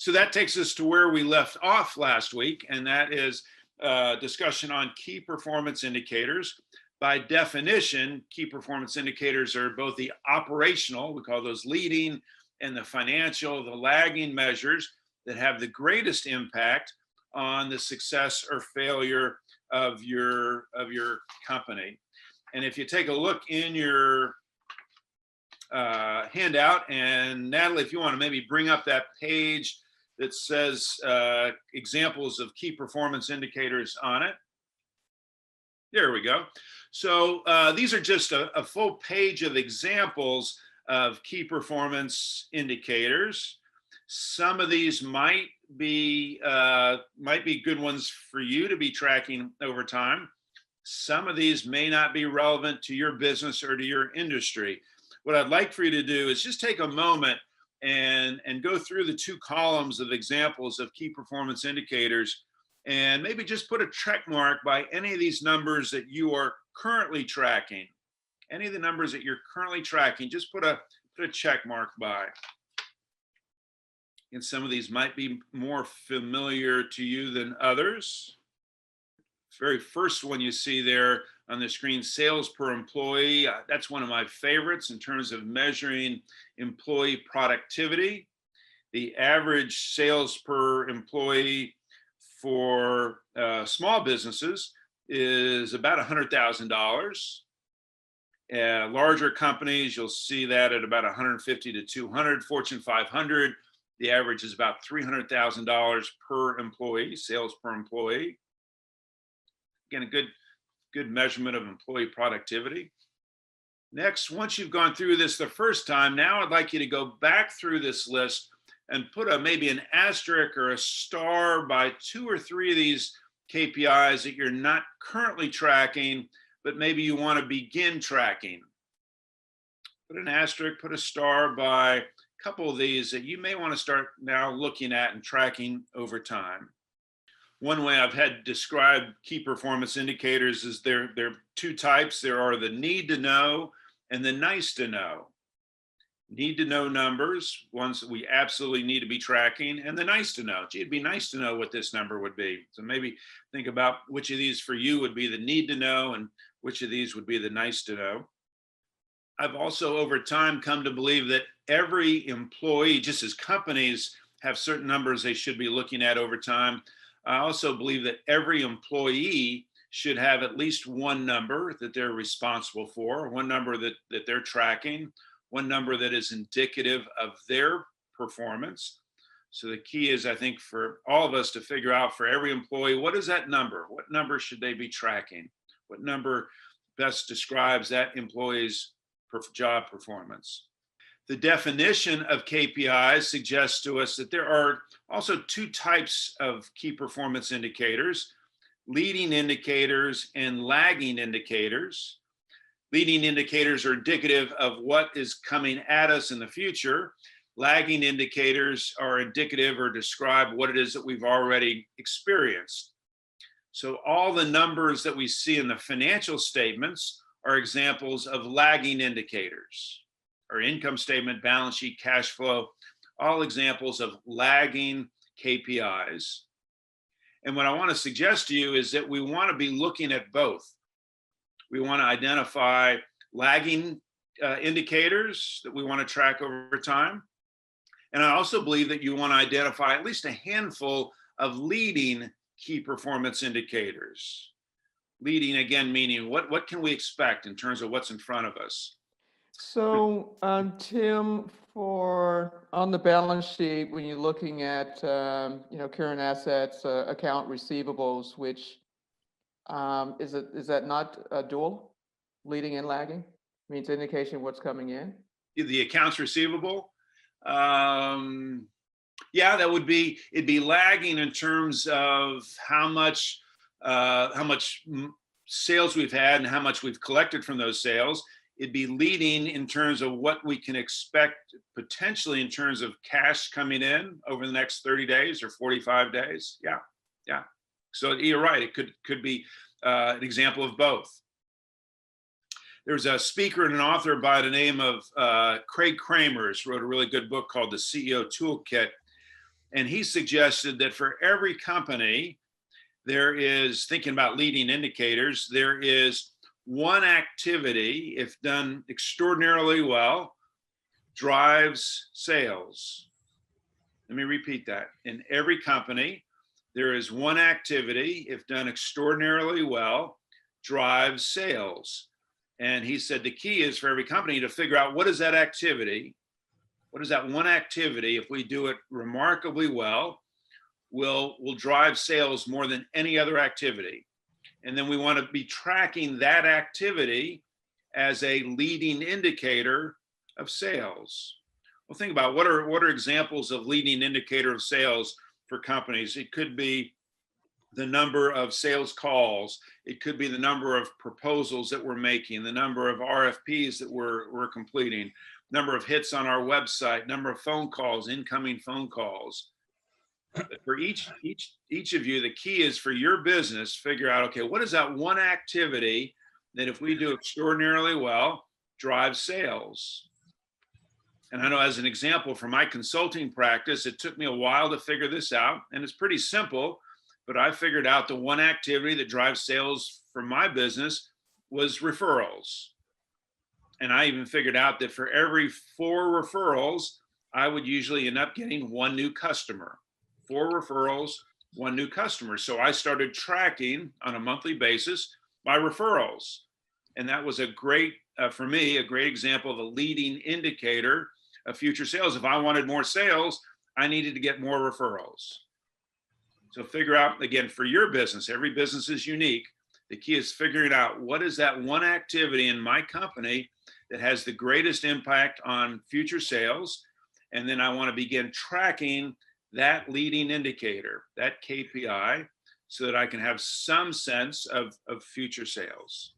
So that takes us to where we left off last week, and that is discussion on key performance indicators. By definition, key performance indicators are both the operational, we call those leading, and the financial, the lagging measures that have the greatest impact on the success or failure of your company. And if you take a look in your handout, and Natalie, if you want to maybe bring up that page that says examples of key performance indicators on it. There we go. So these are just a full page of examples of key performance indicators. Some of these might be good ones for you to be tracking over time. Some of these may not be relevant to your business or to your industry. What I'd like for you to do is just take a moment and go through the two columns of examples of key performance indicators, and maybe just put a check mark by any of these numbers that you are currently tracking. Any of the numbers that you're currently tracking, just put a check mark by. And some of these might be more familiar to you than others. Very first one you see there on the screen, sales per employee. That's one of my favorites in terms of measuring employee productivity. The average sales per employee for small businesses is about $100,000. Larger companies, you'll see that at about 150 to 200. Fortune 500, the average is about $300,000 per employee, sales per employee. Again, a good measurement of employee productivity. Next, once you've gone through this the first time, now I'd like you to go back through this list and put maybe an asterisk or a star by 2 or 3 of these KPIs that you're not currently tracking, but maybe you want to begin tracking. Put an asterisk, put a star by a couple of these that you may want to start now looking at and tracking over time. One way I've had described key performance indicators is there are 2 types. There are the need to know and the nice to know. Need to know numbers, ones that we absolutely need to be tracking, and the nice to know. Gee, it'd be nice to know what this number would be. So maybe think about which of these for you would be the need to know and which of these would be the nice to know. I've also over time come to believe that every employee, just as companies have certain numbers they should be looking at over time, I also believe that every employee should have at least one number that they're responsible for, one number that they're tracking, one number that is indicative of their performance. So the key is, I think, for all of us to figure out for every employee, what is that number? What number should they be tracking? What number best describes that employee's job performance? The definition of KPIs suggests to us that there are also 2 types of key performance indicators: leading indicators and lagging indicators. Leading indicators are indicative of what is coming at us in the future. Lagging indicators are indicative or describe what it is that we've already experienced. So all the numbers that we see in the financial statements are examples of lagging indicators. Our income statement, balance sheet, cash flow, all examples of lagging KPIs. And what I want to suggest to you is that we want to be looking at both. We want to identify lagging indicators that we want to track over time. And I also believe that you want to identify at least a handful of leading key performance indicators. Leading, again, meaning what can we expect in terms of what's in front of us? So, Tim, for on the balance sheet, when you're looking at current assets, account receivables, which is that not a dual, leading and lagging? I mean, it's an indication of what's coming in. The accounts receivable, yeah, it'd be lagging in terms of how much sales we've had and how much we've collected from those sales. It'd be leading in terms of what we can expect potentially in terms of cash coming in over the next 30 days or 45 days. Yeah. So you're right. It could be an example of both. There's a speaker and an author by the name of Craig Kramer, who wrote a really good book called The CEO Toolkit. And he suggested that for every company, there is, thinking about leading indicators, there is one activity, if done extraordinarily well, drives sales. Let me repeat that. In every company, there is one activity, if done extraordinarily well, drives sales. And he said the key is for every company to figure out what is that activity, what is that one activity, if we do it remarkably well, will drive sales more than any other activity. And then we want to be tracking that activity as a leading indicator of sales. Well, think about what are examples of leading indicator of sales for companies. It could be the number of sales calls. It could be the number of proposals that we're making, the number of RFPs that we're completing, number of hits on our website, number of phone calls, incoming phone calls. But for each of you, the key is for your business, figure out, okay, what is that one activity that if we do extraordinarily well, drives sales? And I know, as an example, for my consulting practice, it took me a while to figure this out, and it's pretty simple, but I figured out the one activity that drives sales for my business was referrals. And I even figured out that for every 4 referrals, I would usually end up getting 1 new customer. 4 referrals, 1 new customer. So I started tracking on a monthly basis my referrals. And that was a great, for me, a great example of a leading indicator of future sales. If I wanted more sales, I needed to get more referrals. So figure out, again, for your business, every business is unique. The key is figuring out what is that one activity in my company that has the greatest impact on future sales. And then I want to begin tracking that leading indicator, that KPI, so that I can have some sense of future sales.